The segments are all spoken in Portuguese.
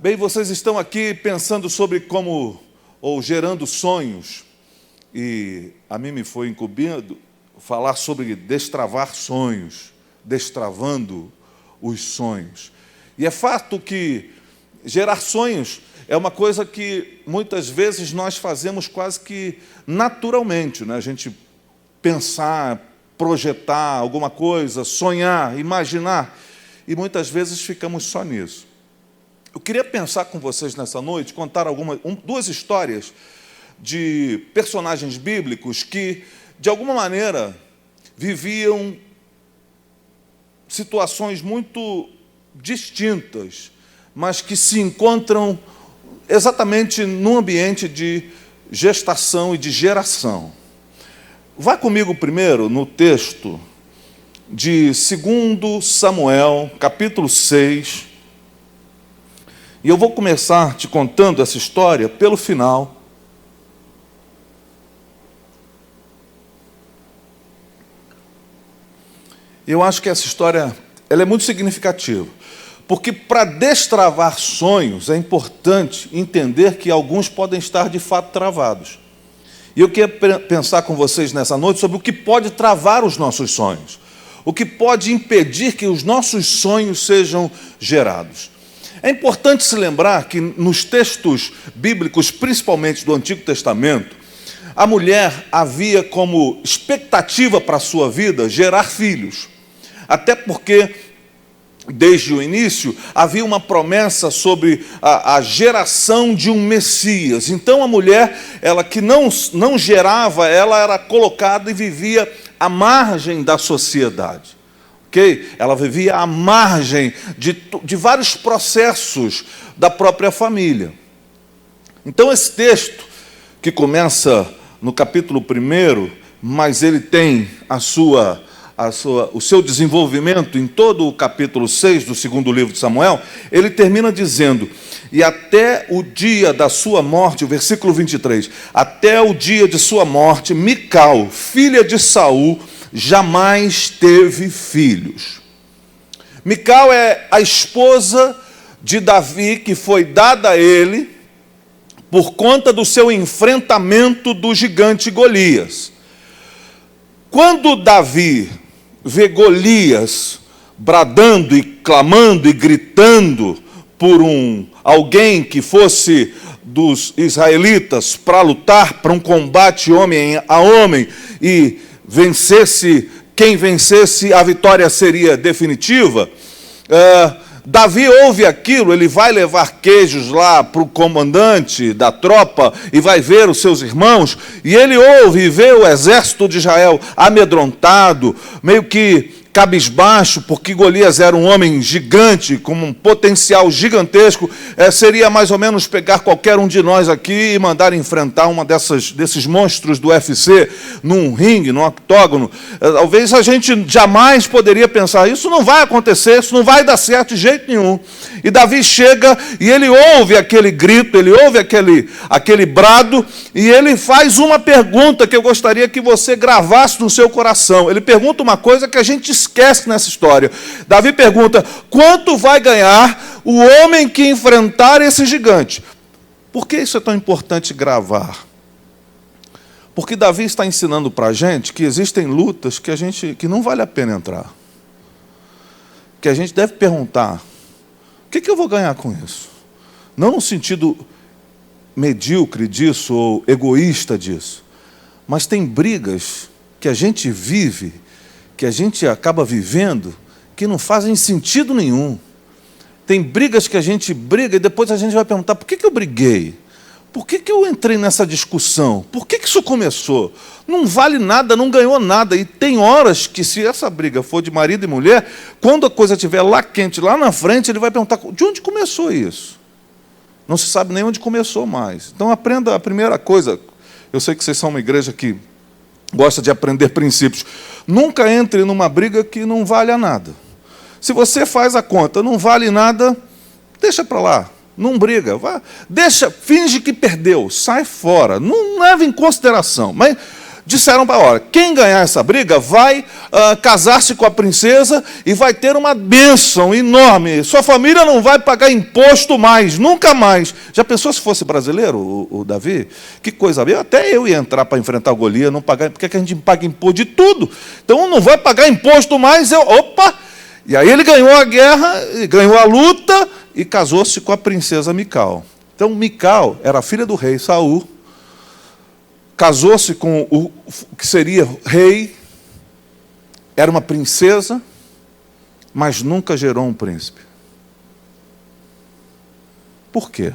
Bem, vocês estão aqui pensando sobre como, ou gerando sonhos, e a mim me foi incumbido falar sobre destravar sonhos, destravando os sonhos. E é fato que gerar sonhos é uma coisa que muitas vezes nós fazemos quase que naturalmente, né? A gente pensar, projetar alguma coisa, sonhar, imaginar, e muitas vezes ficamos só nisso. Eu queria pensar com vocês nessa noite, contar duas histórias de personagens bíblicos que, de alguma maneira, viviam situações muito distintas, mas que se encontram exatamente num ambiente de gestação e de geração. Vá comigo primeiro no texto de 2 Samuel, capítulo 6, e eu vou começar te contando essa história pelo final. Eu acho que essa história ela é muito significativa, porque para destravar sonhos é importante entender que alguns podem estar de fato travados. E eu queria pensar com vocês nessa noite sobre o que pode travar os nossos sonhos, o que pode impedir que os nossos sonhos sejam gerados. É importante se lembrar que nos textos bíblicos, principalmente do Antigo Testamento, a mulher havia como expectativa para a sua vida gerar filhos. Até porque, desde o início, havia uma promessa sobre a geração de um Messias. Então a mulher, ela que não gerava, ela era colocada e vivia à margem da sociedade. Ela vivia à margem de vários processos da própria família. Então esse texto, que começa no capítulo 1, mas ele tem o seu desenvolvimento em todo o capítulo 6 do segundo livro de Samuel, ele termina dizendo: e até o dia da sua morte, o versículo 23, até o dia de sua morte, Mical, filha de Saul, jamais teve filhos. Mical é a esposa de Davi, que foi dada a ele por conta do seu enfrentamento do gigante Golias. Quando Davi vê Golias bradando e clamando e gritando por alguém que fosse dos israelitas para lutar, para um combate homem a homem, e quem vencesse, a vitória seria definitiva. Davi ouve aquilo, ele vai levar queijos lá para o comandante da tropa e vai ver os seus irmãos, e ele ouve e vê o exército de Israel amedrontado, meio que cabisbaixo, porque Golias era um homem gigante, com um potencial gigantesco. Seria mais ou menos pegar qualquer um de nós aqui e mandar enfrentar desses monstros do UFC num ringue, num octógono. Talvez a gente jamais poderia pensar, isso não vai acontecer, isso não vai dar certo de jeito nenhum. E Davi chega e ele ouve aquele grito, ele ouve aquele brado, e ele faz uma pergunta que eu gostaria que você gravasse no seu coração. Ele pergunta uma coisa que a gente esquece nessa história. Davi pergunta: quanto vai ganhar o homem que enfrentar esse gigante? Por que isso é tão importante gravar? Porque Davi está ensinando para a gente que existem lutas que não vale a pena entrar. Que a gente deve perguntar: o que eu vou ganhar com isso? Não no sentido medíocre disso ou egoísta disso, mas tem brigas que a gente vive, que a gente acaba vivendo, que não fazem sentido nenhum. Tem brigas que a gente briga e depois a gente vai perguntar: por que eu briguei? Por que eu entrei nessa discussão? Por que isso começou? Não vale nada, não ganhou nada. E tem horas que, se essa briga for de marido e mulher, quando a coisa estiver lá quente, lá na frente, ele vai perguntar: de onde começou isso? Não se sabe nem onde começou mais. Então aprenda a primeira coisa. Eu sei que vocês são uma igreja que gosta de aprender princípios. Nunca entre numa briga que não valha nada. Se você faz a conta, não vale nada, deixa para lá. Não briga, finge que perdeu, sai fora, não leva em consideração. Mas disseram para ela, quem ganhar essa briga vai casar-se com a princesa e vai ter uma bênção enorme. Sua família não vai pagar imposto mais, nunca mais. Já pensou se fosse brasileiro, o Davi? Que coisa, até eu ia entrar para enfrentar o Golias, não pagar, porque a gente paga imposto de tudo. Então não vai pagar imposto mais, opa! E aí ele ganhou a guerra, ganhou a luta e casou-se com a princesa Mical. Então Mical era filha do rei Saul, casou-se com o que seria rei, era uma princesa, mas nunca gerou um príncipe. Por quê?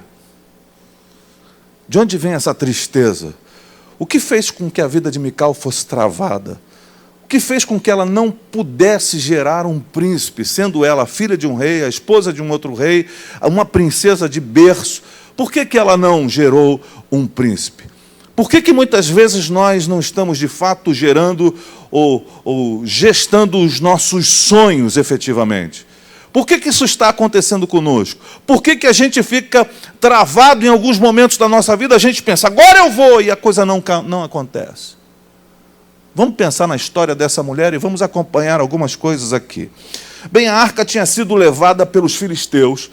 De onde vem essa tristeza? O que fez com que a vida de Mical fosse travada? O que fez com que ela não pudesse gerar um príncipe, sendo ela a filha de um rei, a esposa de um outro rei, uma princesa de berço? Por que ela não gerou um príncipe? Por que muitas vezes nós não estamos, de fato, gerando ou gestando os nossos sonhos efetivamente? Por que isso está acontecendo conosco? Por que a gente fica travado em alguns momentos da nossa vida? A gente pensa, agora eu vou, e a coisa não acontece. Vamos pensar na história dessa mulher e vamos acompanhar algumas coisas aqui. Bem, a arca tinha sido levada pelos filisteus.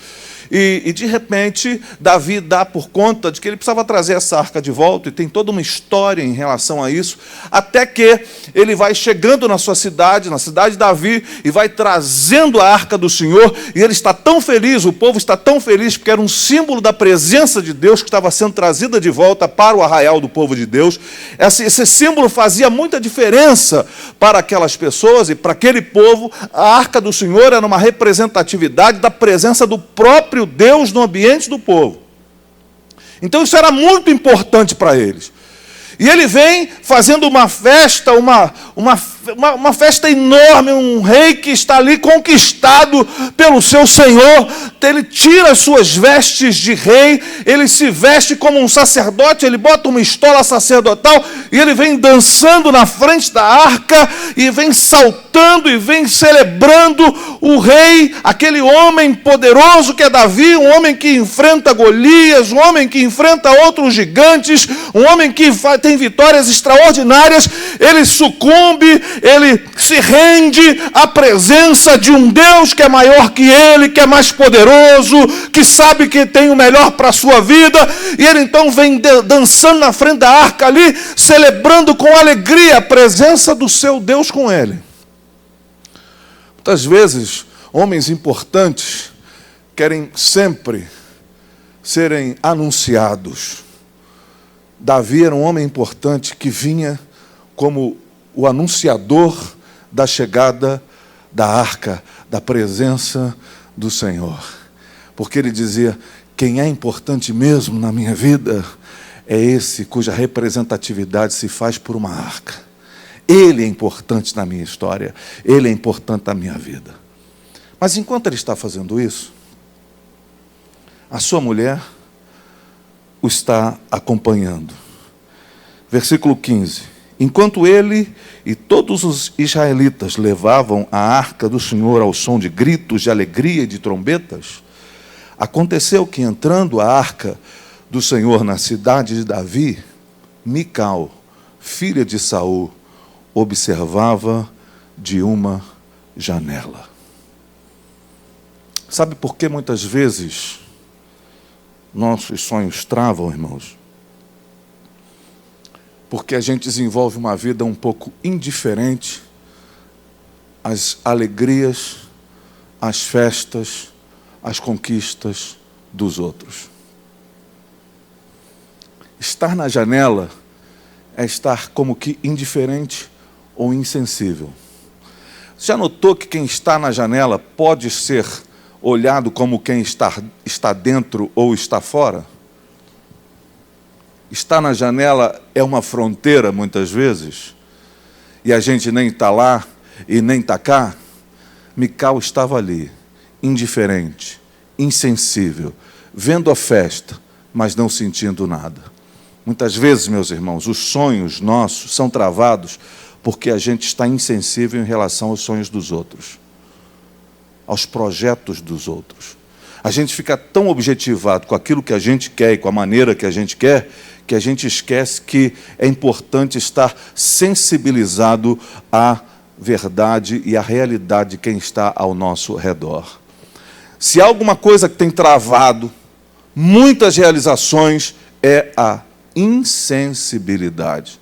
E de repente, Davi dá por conta de que ele precisava trazer essa arca de volta, e tem toda uma história em relação a isso, até que ele vai chegando na sua cidade, na cidade de Davi, e vai trazendo a arca do Senhor, e ele está tão feliz, o povo está tão feliz, porque era um símbolo da presença de Deus que estava sendo trazida de volta para o arraial do povo de Deus. Esse símbolo fazia muita diferença para aquelas pessoas e para aquele povo. A arca do Senhor era uma representatividade da presença do próprio Deus no ambiente do povo. Então isso era muito importante para eles. E ele vem fazendo uma festa, uma festa enorme, um rei que está ali conquistado pelo seu Senhor. Ele tira as suas vestes de rei, ele se veste como um sacerdote, ele bota uma estola sacerdotal e ele vem dançando na frente da arca e vem saltando e vem celebrando o rei, aquele homem poderoso que é Davi, um homem que enfrenta Golias, um homem que enfrenta outros gigantes, um homem que tem vitórias extraordinárias. Ele sucumbe, ele se rende à presença de um Deus que é maior que ele, que é mais poderoso, que sabe que tem o melhor para a sua vida, e ele então vem dançando na frente da arca ali, celebrando com alegria a presença do seu Deus com ele. Muitas vezes, homens importantes querem sempre serem anunciados. Davi era um homem importante que vinha como o anunciador da chegada da arca, da presença do Senhor. Porque ele dizia, quem é importante mesmo na minha vida é esse cuja representatividade se faz por uma arca. Ele é importante na minha história, ele é importante na minha vida. Mas enquanto ele está fazendo isso, a sua mulher o está acompanhando. Versículo 15. Enquanto ele e todos os israelitas levavam a arca do Senhor ao som de gritos de alegria e de trombetas, aconteceu que, entrando a arca do Senhor na cidade de Davi, Mical, filha de Saul, observava de uma janela. Sabe por que muitas vezes nossos sonhos travam, irmãos? Porque a gente desenvolve uma vida um pouco indiferente às alegrias, às festas, às conquistas dos outros. Estar na janela é estar como que indiferente ou insensível. Já notou que quem está na janela pode ser olhado como quem está dentro ou está fora? Estar na janela é uma fronteira, muitas vezes, e a gente nem está lá e nem está cá. Mical estava ali, indiferente, insensível, vendo a festa, mas não sentindo nada. Muitas vezes, meus irmãos, os sonhos nossos são travados porque a gente está insensível em relação aos sonhos dos outros, aos projetos dos outros. A gente fica tão objetivado com aquilo que a gente quer e com a maneira que a gente quer, que a gente esquece que é importante estar sensibilizado à verdade e à realidade de quem está ao nosso redor. Se há alguma coisa que tem travado muitas realizações, é a insensibilidade.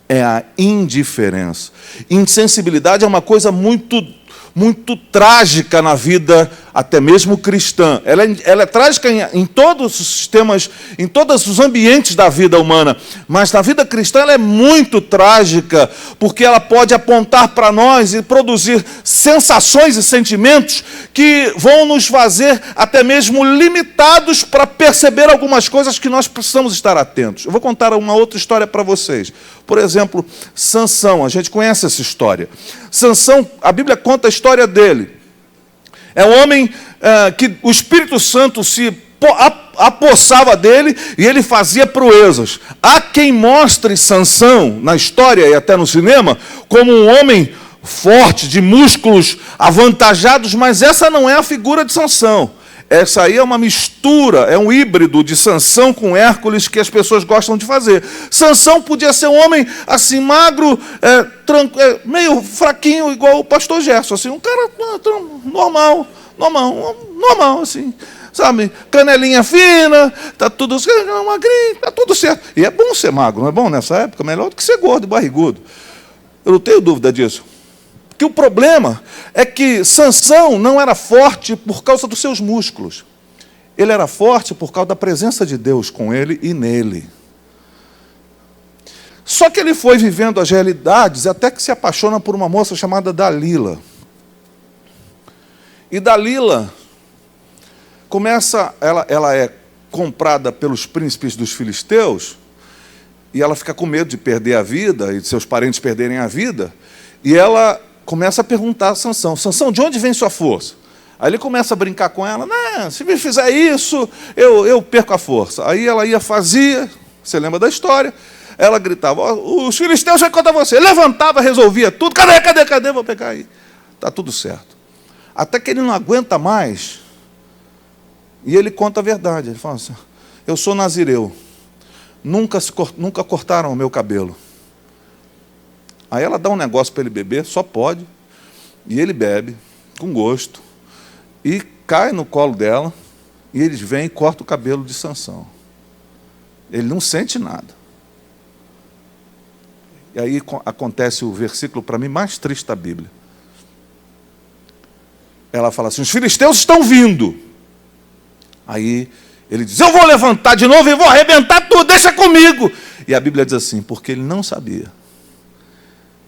É a indiferença. Insensibilidade é uma coisa muito trágica na vida, até mesmo cristã. Ela é trágica em todos os sistemas, em todos os ambientes da vida humana. Mas na vida cristã ela é muito trágica, porque ela pode apontar para nós e produzir sensações e sentimentos que vão nos fazer até mesmo limitados para perceber algumas coisas que nós precisamos estar atentos. Eu vou contar uma outra história para vocês. Por exemplo, Sansão, a gente conhece essa história. Sansão, a Bíblia conta a história dele. É um homem que o Espírito Santo se apossava dele e ele fazia proezas. Há quem mostre Sansão na história e até no cinema como um homem forte, de músculos avantajados, mas essa não é a figura de Sansão. Essa aí é uma mistura, é um híbrido de Sansão com Hércules que as pessoas gostam de fazer. Sansão podia ser um homem assim, magro, meio fraquinho, igual o pastor Gerson, assim, um cara normal, assim, sabe? Canelinha fina, tá tudo magrinho, tá tudo certo. E é bom ser magro, não é bom nessa época? Melhor do que ser gordo e barrigudo. Eu não tenho dúvida disso. Porque o problema é que Sansão não era forte por causa dos seus músculos. Ele era forte por causa da presença de Deus com ele e nele. Só que ele foi vivendo as realidades até que se apaixona por uma moça chamada Dalila. E Dalila ela é comprada pelos príncipes dos filisteus e ela fica com medo de perder a vida e de seus parentes perderem a vida. E ela começa a perguntar a Sansão: Sansão, de onde vem sua força? Aí ele começa a brincar com ela: não, se me fizer isso, eu perco a força. Aí ela fazia, você lembra da história? Ela gritava: os filisteus vão contra você. Levantava, resolvia tudo. Cadê? Vou pegar aí. Está tudo certo. Até que ele não aguenta mais. E ele conta a verdade. Ele fala assim: eu sou nazireu. Nunca cortaram o meu cabelo. Aí ela dá um negócio para ele beber, só pode, e ele bebe, com gosto, e cai no colo dela, e eles vêm e cortam o cabelo de Sansão. Ele não sente nada. E aí acontece o versículo, para mim, mais triste da Bíblia. Ela fala assim: os filisteus estão vindo. Aí ele diz: eu vou levantar de novo e vou arrebentar tudo, deixa comigo. E a Bíblia diz assim: porque ele não sabia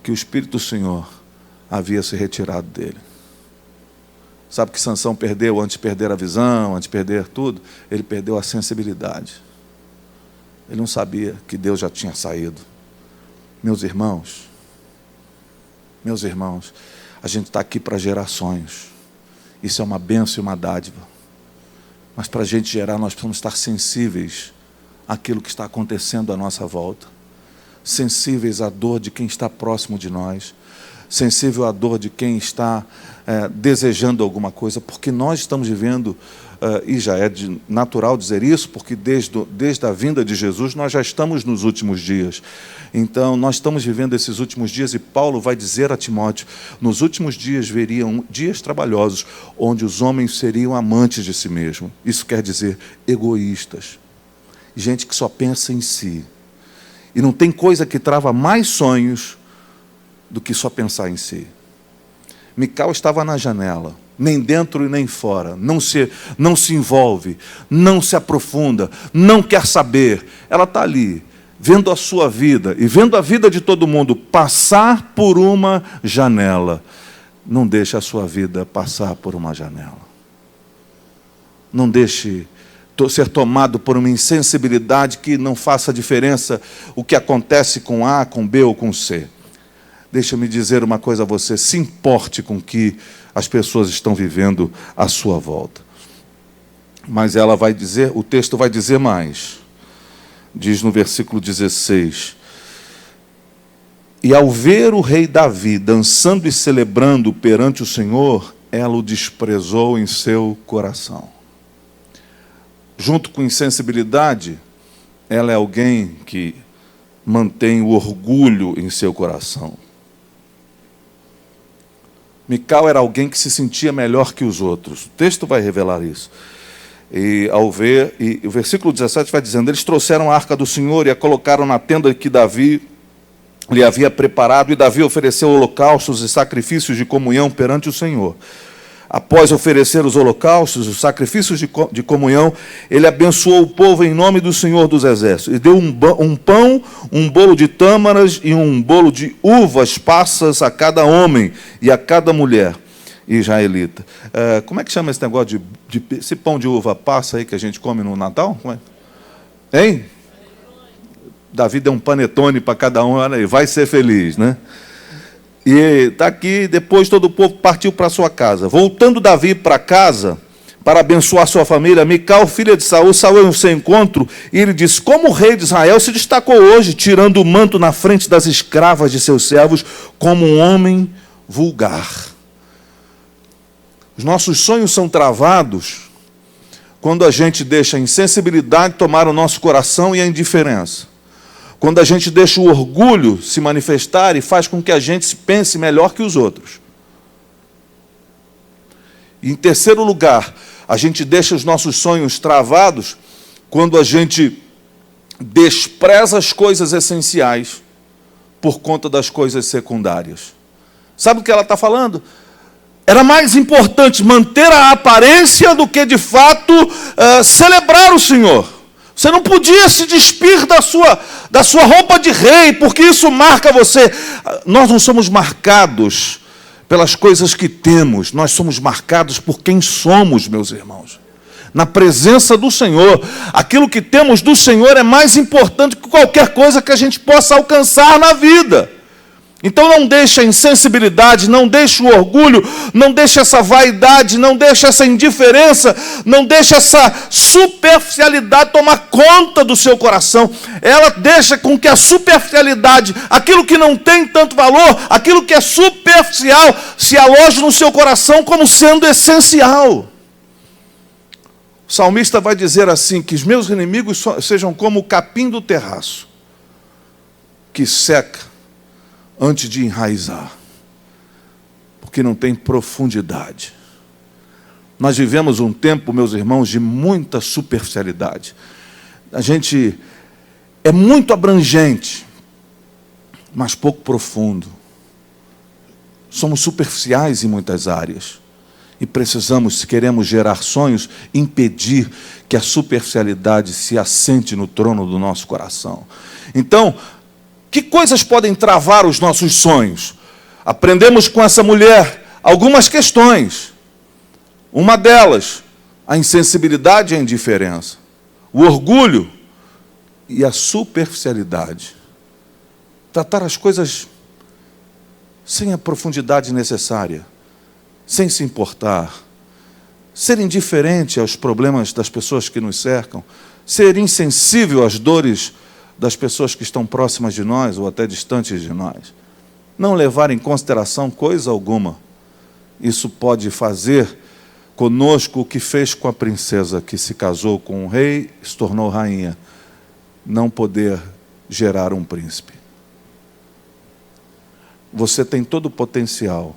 que o Espírito do Senhor havia se retirado dele. Sabe que Sansão perdeu antes de perder a visão, antes de perder tudo? Ele perdeu a sensibilidade. Ele não sabia que Deus já tinha saído. Meus irmãos, a gente está aqui para gerar sonhos. Isso é uma bênção e uma dádiva. Mas para a gente gerar, nós precisamos estar sensíveis àquilo que está acontecendo à nossa volta. Sensíveis à dor de quem está próximo de nós, sensível à dor de quem está desejando alguma coisa, porque nós estamos vivendo, e já é natural dizer isso, porque desde a vinda de Jesus nós já estamos nos últimos dias. Então nós estamos vivendo esses últimos dias e Paulo vai dizer a Timóteo: nos últimos dias veriam dias trabalhosos, onde os homens seriam amantes de si mesmos. Isso quer dizer egoístas, gente que só pensa em si. E não tem coisa que trava mais sonhos do que só pensar em si. Mical estava na janela, nem dentro e nem fora, não se envolve, não se aprofunda, não quer saber. Ela está ali, vendo a sua vida e vendo a vida de todo mundo passar por uma janela. Não deixe a sua vida passar por uma janela. Não deixe ser tomado por uma insensibilidade que não faça diferença o que acontece com A, com B ou com C. Deixa-me dizer uma coisa a você: se importe com o que as pessoas estão vivendo à sua volta. Mas ela vai dizer, o texto vai dizer mais. Diz no versículo 16: e ao ver o rei Davi dançando e celebrando perante o Senhor, ela o desprezou em seu coração. Junto com insensibilidade, ela é alguém que mantém o orgulho em seu coração. Mical era alguém que se sentia melhor que os outros. O texto vai revelar isso. E o versículo 17 vai dizendo: eles trouxeram a arca do Senhor e a colocaram na tenda que Davi lhe havia preparado, e Davi ofereceu holocaustos e sacrifícios de comunhão perante o Senhor. Após oferecer os holocaustos, os sacrifícios de comunhão, ele abençoou o povo em nome do Senhor dos Exércitos. E deu um pão, um bolo de tâmaras e um bolo de uvas passas a cada homem e a cada mulher israelita. Como é que chama esse negócio esse pão de uva passa aí que a gente come no Natal? Como é? Hein? Davi deu um panetone para cada um, olha aí, vai ser feliz, né? E está aqui, depois todo o povo partiu para sua casa. Voltando Davi para casa, para abençoar sua família, Mical, filha de Saul, saiu ao seu encontro, e ele disse: como o rei de Israel se destacou hoje, tirando o manto na frente das escravas de seus servos, como um homem vulgar. Os nossos sonhos são travados quando a gente deixa a insensibilidade tomar o nosso coração e a indiferença. Quando a gente deixa o orgulho se manifestar e faz com que a gente se pense melhor que os outros. E, em terceiro lugar, a gente deixa os nossos sonhos travados quando a gente despreza as coisas essenciais por conta das coisas secundárias. Sabe o que ela está falando? Era mais importante manter a aparência do que, de fato, celebrar o Senhor. Você não podia se despir da sua roupa de rei, porque isso marca você. Nós não somos marcados pelas coisas que temos, nós somos marcados por quem somos, meus irmãos. Na presença do Senhor, aquilo que temos do Senhor é mais importante que qualquer coisa que a gente possa alcançar na vida. Então não deixe a insensibilidade, não deixe o orgulho, não deixe essa vaidade, não deixe essa indiferença, não deixe essa superficialidade tomar conta do seu coração. Ela deixa com que a superficialidade, aquilo que não tem tanto valor, aquilo que é superficial, se aloje no seu coração como sendo essencial. O salmista vai dizer assim, que os meus inimigos sejam como o capim do terraço, que seca antes de enraizar, porque não tem profundidade. Nós vivemos um tempo, meus irmãos, de muita superficialidade. A gente é muito abrangente, mas pouco profundo. Somos superficiais em muitas áreas. E precisamos, se queremos gerar sonhos, impedir que a superficialidade se assente no trono do nosso coração. Então, que coisas podem travar os nossos sonhos? Aprendemos com essa mulher algumas questões. Uma delas, a insensibilidade e a indiferença. O orgulho e a superficialidade. Tratar as coisas sem a profundidade necessária, sem se importar. Ser indiferente aos problemas das pessoas que nos cercam. Ser insensível às dores das pessoas que estão próximas de nós ou até distantes de nós. Não levar em consideração coisa alguma. Isso pode fazer conosco o que fez com a princesa que se casou com um rei e se tornou rainha. Não poder gerar um príncipe. Você tem todo o potencial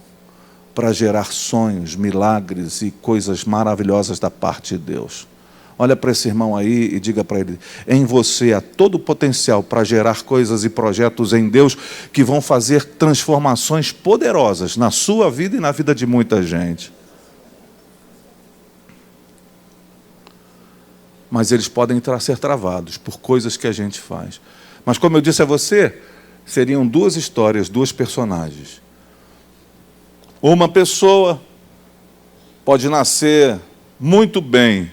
para gerar sonhos, milagres e coisas maravilhosas da parte de Deus. Olha para esse irmão aí e diga para ele: em você há todo o potencial para gerar coisas e projetos em Deus que vão fazer transformações poderosas na sua vida e na vida de muita gente. Mas eles podem ser travados por coisas que a gente faz. Mas como eu disse a você, seriam duas histórias, duas personagens. Uma pessoa pode nascer muito bem,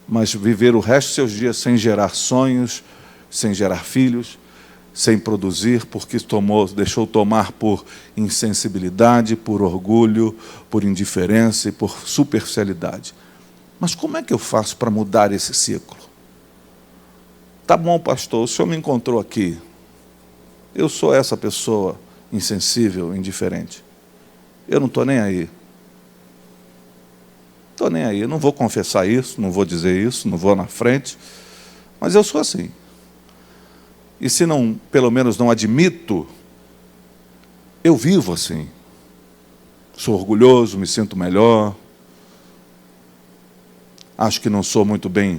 mas viver o resto dos seus dias sem gerar sonhos, sem gerar filhos, sem produzir, porque deixou tomar por insensibilidade, por orgulho, por indiferença e por superficialidade. Mas como é que eu faço para mudar esse ciclo? Tá bom, pastor, o senhor me encontrou aqui. Eu sou essa pessoa insensível, indiferente. Eu não estou nem aí. Estou nem aí, não vou confessar isso, não vou dizer isso, não vou na frente, mas eu sou assim. E se não, pelo menos não admito, eu vivo assim. Sou orgulhoso, me sinto melhor. Acho que não sou muito bem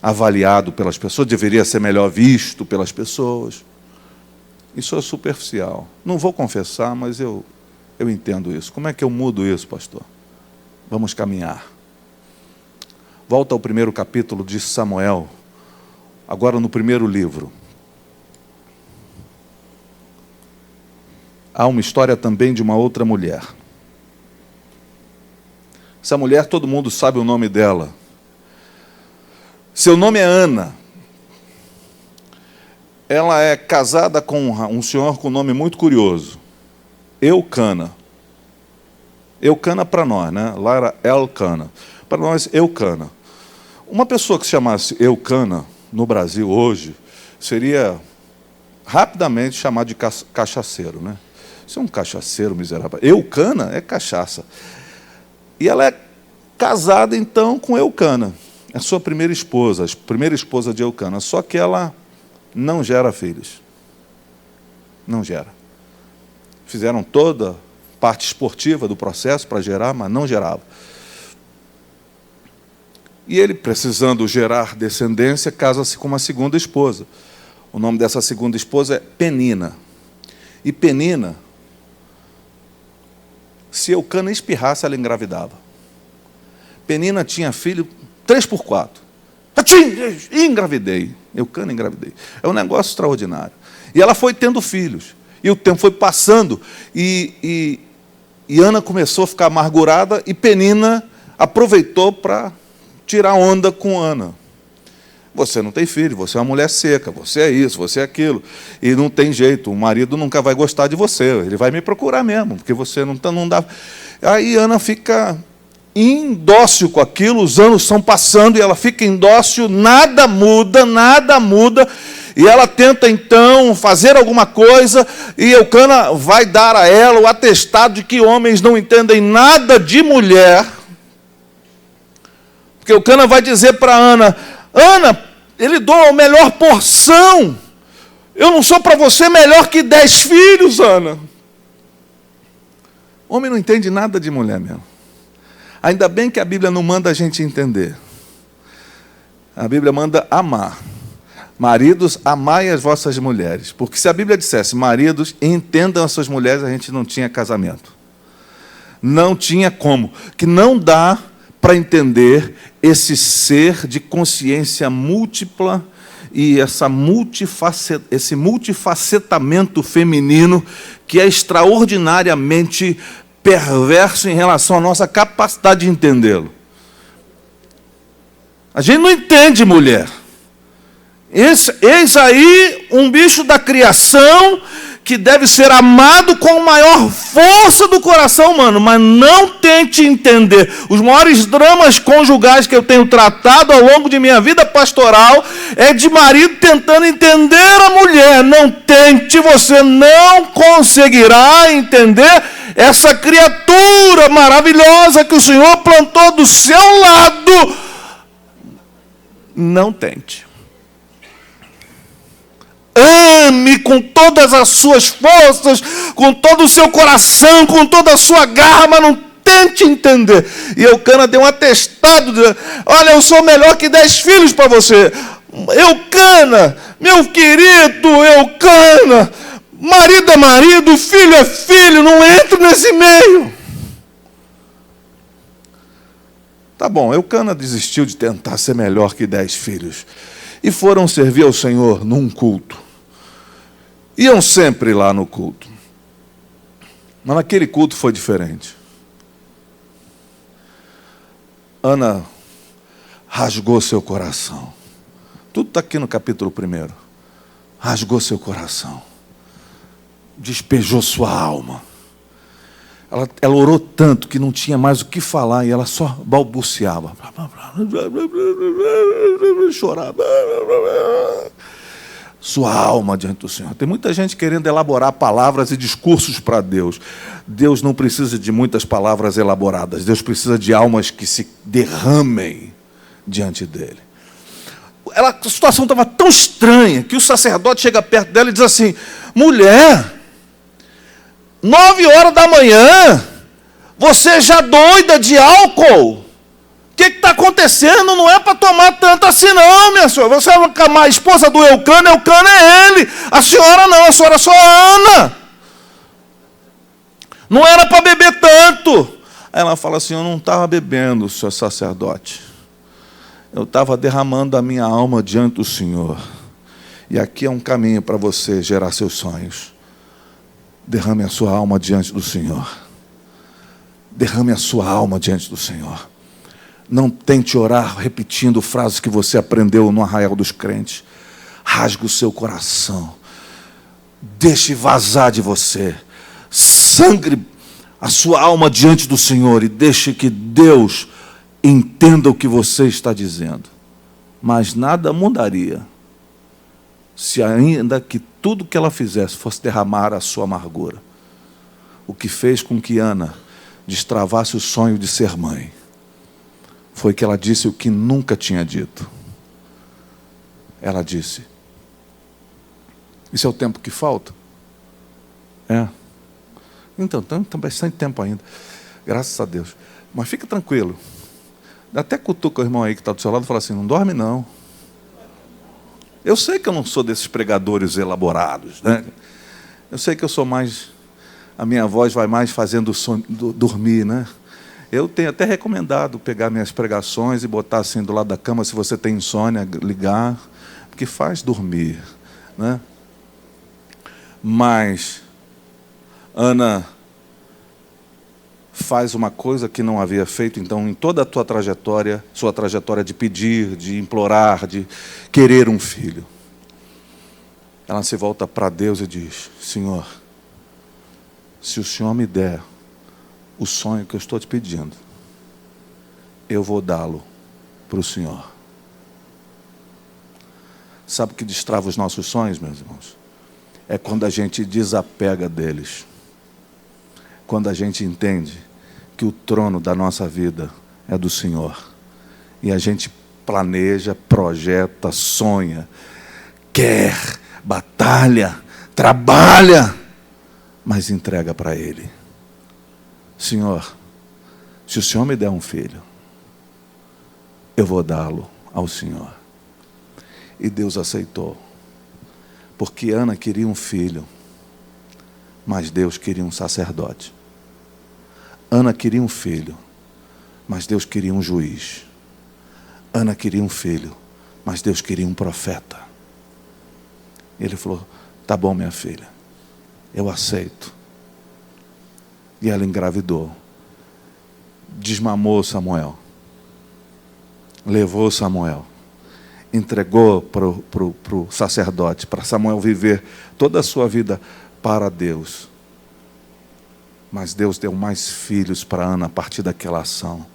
avaliado pelas pessoas, deveria ser melhor visto pelas pessoas. Isso é superficial. Não vou confessar, mas eu entendo isso. Como é que eu mudo isso, pastor? Vamos caminhar. Volta ao primeiro capítulo de Samuel, agora no primeiro livro. Há uma história também de uma outra mulher. Essa mulher, todo mundo sabe o nome dela. Seu nome é Ana. Ela é casada com um senhor com um nome muito curioso. Eucana. Eucana para nós, né? Lá era Elcana. Para nós, Eucana. Uma pessoa que se chamasse Eucana, no Brasil hoje, seria rapidamente chamado de cachaceiro, né? Isso é um cachaceiro miserável. Eucana é cachaça. E ela é casada, então, com Eucana. É a sua primeira esposa de Eucana. Só que ela não gera filhos. Não gera. Fizeram toda a parte esportiva do processo para gerar, mas não gerava. E ele, precisando gerar descendência, casa-se com uma segunda esposa. O nome dessa segunda esposa é Penina. E Penina, se Eucana espirrasse, ela engravidava. Penina tinha filho 3x4. Engravidei. Eucana engravidei. É um negócio extraordinário. E ela foi tendo filhos. E o tempo foi passando. E Ana começou a ficar amargurada. E Penina aproveitou para tirar onda com Ana. Você não tem filho, você é uma mulher seca, você é isso, você é aquilo. E não tem jeito, o marido nunca vai gostar de você. Ele vai me procurar mesmo, porque você não dá. Aí Ana fica indócil com aquilo, os anos estão passando e ela fica indócil, nada muda. E ela tenta, então, fazer alguma coisa, e Eucana vai dar a ela o atestado de que homens não entendem nada de mulher. Porque Eucana vai dizer para Ana, Ana, ele doa a melhor porção. Eu não sou para você melhor que 10 filhos, Ana. Homem não entende nada de mulher mesmo. Ainda bem que a Bíblia não manda a gente entender. A Bíblia manda amar. Maridos, amai as vossas mulheres. Porque se a Bíblia dissesse, maridos, entendam as suas mulheres, a gente não tinha casamento. Não tinha como. Que não dá para entender esse ser de consciência múltipla e esse multifacetamento feminino que é extraordinariamente perverso em relação à nossa capacidade de entendê-lo. A gente não entende mulher. Eis aí um bicho da criação que deve ser amado com a maior força do coração humano, mas não tente entender. Os maiores dramas conjugais que eu tenho tratado ao longo de minha vida pastoral é de marido tentando entender a mulher. Não tente, você não conseguirá entender essa criatura maravilhosa que o Senhor plantou do seu lado. Não tente. Ame com todas as suas forças, com todo o seu coração, com toda a sua garra, mas não tente entender. E Eucana deu um atestado, dizendo, olha, eu sou melhor que 10 filhos para você. Eucana, meu querido Eucana, marido é marido, filho é filho, não entro nesse meio. Tá bom, Eucana desistiu de tentar ser melhor que 10 filhos. E foram servir ao Senhor num culto. Iam sempre lá no culto. Mas naquele culto foi diferente. Ana rasgou seu coração. Tudo está aqui no capítulo 1. Rasgou seu coração. Despejou sua alma. Ela orou tanto que não tinha mais o que falar e ela só balbuciava. Chorava. sua alma diante do Senhor. Tem muita gente querendo elaborar palavras e discursos para Deus. Deus não precisa de muitas palavras elaboradas. Deus precisa de almas que se derramem diante dele. A situação estava tão estranha que o sacerdote chega perto dela e diz assim: mulher, 9 horas da manhã, você já doida de álcool? O que está acontecendo? Não é para tomar tanto assim não, minha senhora. Você é a esposa do Eucana é ele. A senhora não, a senhora é só Ana. Não era para beber tanto. Aí ela fala assim: eu não estava bebendo, senhor sacerdote. Eu estava derramando a minha alma diante do Senhor. E aqui é um caminho para você gerar seus sonhos. Derrame a sua alma diante do Senhor. Derrame a sua alma diante do Senhor. Não tente orar repetindo frases que você aprendeu no arraial dos crentes. Rasgue o seu coração. Deixe vazar de você. Sangre a sua alma diante do Senhor e deixe que Deus entenda o que você está dizendo. Mas nada mudaria se ainda que tudo que ela fizesse fosse derramar a sua amargura. O que fez com que Ana destravasse o sonho de ser mãe foi que ela disse o que nunca tinha dito. Ela disse: isso é o tempo que falta? É. Então tem bastante tempo ainda. Graças a Deus. Mas fica tranquilo. Até cutuca o irmão aí que está do seu lado e fala assim: não dorme não. Eu sei que eu não sou desses pregadores elaborados, né? Eu sei que eu sou mais... A minha voz vai mais fazendo o sono, dormir, né? Eu tenho até recomendado pegar minhas pregações e botar assim do lado da cama, se você tem insônia, ligar, porque faz dormir, né? Mas Ana faz uma coisa que não havia feito, então, em toda a tua trajetória, sua trajetória de pedir, de implorar, de querer um filho. Ela se volta para Deus e diz: Senhor, se o Senhor me der o sonho que eu estou te pedindo, eu vou dá-lo para o Senhor. Sabe o que destrava os nossos sonhos, meus irmãos? É quando a gente desapega deles. Quando a gente entende que o trono da nossa vida é do Senhor. E a gente planeja, projeta, sonha, quer, batalha, trabalha, mas entrega para Ele. Senhor, se o Senhor me der um filho, eu vou dá-lo ao Senhor. E Deus aceitou. Porque Ana queria um filho, mas Deus queria um sacerdote. Ana queria um filho, mas Deus queria um juiz. Ana queria um filho, mas Deus queria um profeta. Ele falou: tá bom, minha filha, eu aceito. E ela engravidou. Desmamou Samuel. Levou Samuel. Entregou para o sacerdote, para Samuel viver toda a sua vida para Deus. Mas Deus deu mais filhos para Ana a partir daquela ação.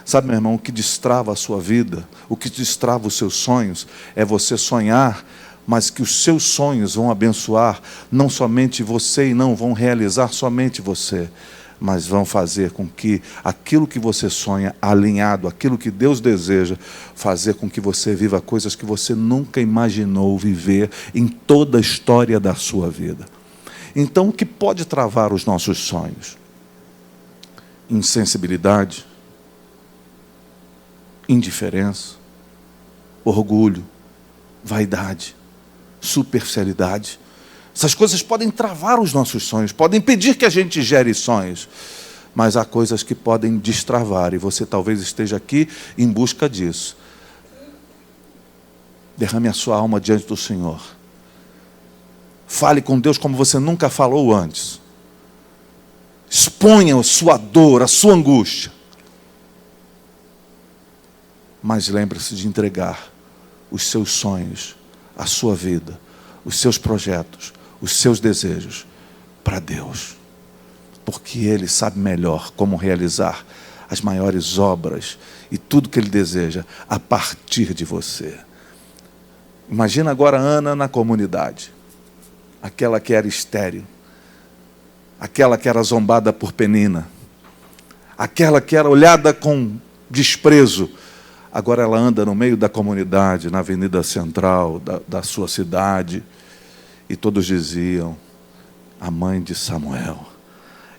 Sabe, meu irmão, o que destrava a sua vida, o que destrava os seus sonhos, é você sonhar, mas que os seus sonhos vão abençoar não somente você e não vão realizar somente você, mas vão fazer com que aquilo que você sonha, alinhado, aquilo que Deus deseja, fazer com que você viva coisas que você nunca imaginou viver em toda a história da sua vida. Então, o que pode travar os nossos sonhos? Insensibilidade, indiferença, orgulho, vaidade, superficialidade. Essas coisas podem travar os nossos sonhos, podem impedir que a gente gere sonhos. Mas há coisas que podem destravar, e você talvez esteja aqui em busca disso. Derrame a sua alma diante do Senhor. Fale com Deus como você nunca falou antes. Exponha a sua dor, a sua angústia. Mas lembre-se de entregar os seus sonhos, a sua vida, os seus projetos, os seus desejos para Deus. Porque Ele sabe melhor como realizar as maiores obras e tudo que Ele deseja a partir de você. Imagina agora Ana na comunidade, aquela que era estéril, aquela que era zombada por Penina, aquela que era olhada com desprezo. Agora ela anda no meio da comunidade, na avenida central da sua cidade, e todos diziam: a mãe de Samuel,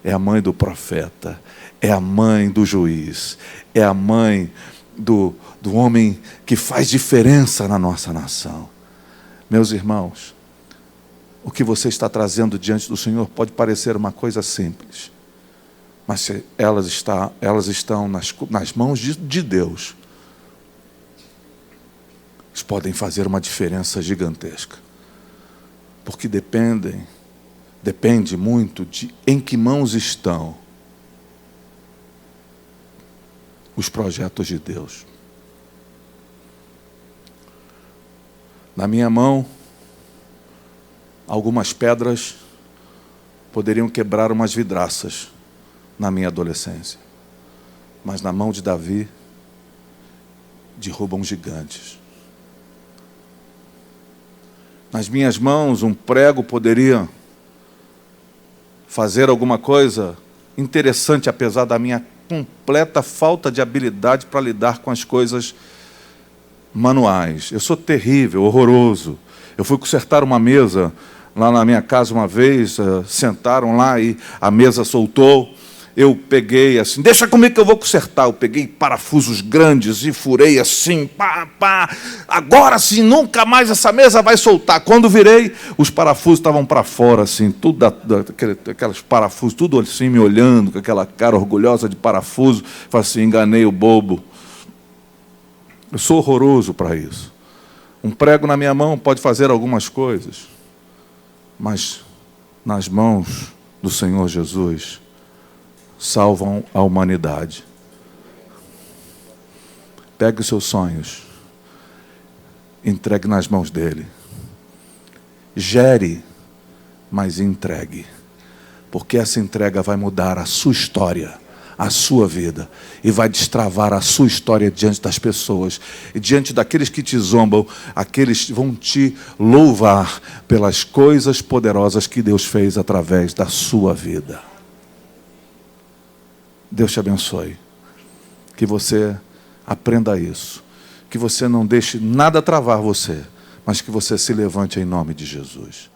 é a mãe do profeta, é a mãe do juiz, é a mãe do homem que faz diferença na nossa nação. Meus irmãos, o que você está trazendo diante do Senhor pode parecer uma coisa simples, mas se elas estão nas mãos de Deus, eles podem fazer uma diferença gigantesca, porque depende muito de em que mãos estão os projetos de Deus. Na minha mão, algumas pedras poderiam quebrar umas vidraças na minha adolescência, mas na mão de Davi derrubam gigantes. Nas minhas mãos, um prego poderia fazer alguma coisa interessante, apesar da minha completa falta de habilidade para lidar com as coisas manuais. Eu sou terrível, horroroso. Eu fui consertar uma mesa lá na minha casa uma vez, sentaram lá e a mesa soltou. Eu peguei assim, deixa comigo que eu vou consertar. Eu peguei parafusos grandes e furei assim, pá, pá. Agora sim, nunca mais essa mesa vai soltar. Quando virei, os parafusos estavam para fora, assim, tudo aqueles parafusos, tudo assim, me olhando, com aquela cara orgulhosa de parafuso. Falei assim, enganei o bobo. Eu sou horroroso para isso. Um prego na minha mão pode fazer algumas coisas, mas nas mãos do Senhor Jesus, salvam a humanidade. Pegue os seus sonhos, entregue nas mãos dele. Gere, mas entregue, porque essa entrega vai mudar a sua história, a sua vida, e vai destravar a sua história diante das pessoas, e diante daqueles que te zombam, aqueles vão te louvar pelas coisas poderosas que Deus fez através da sua vida. Deus te abençoe, que você aprenda isso, que você não deixe nada travar você, mas que você se levante em nome de Jesus.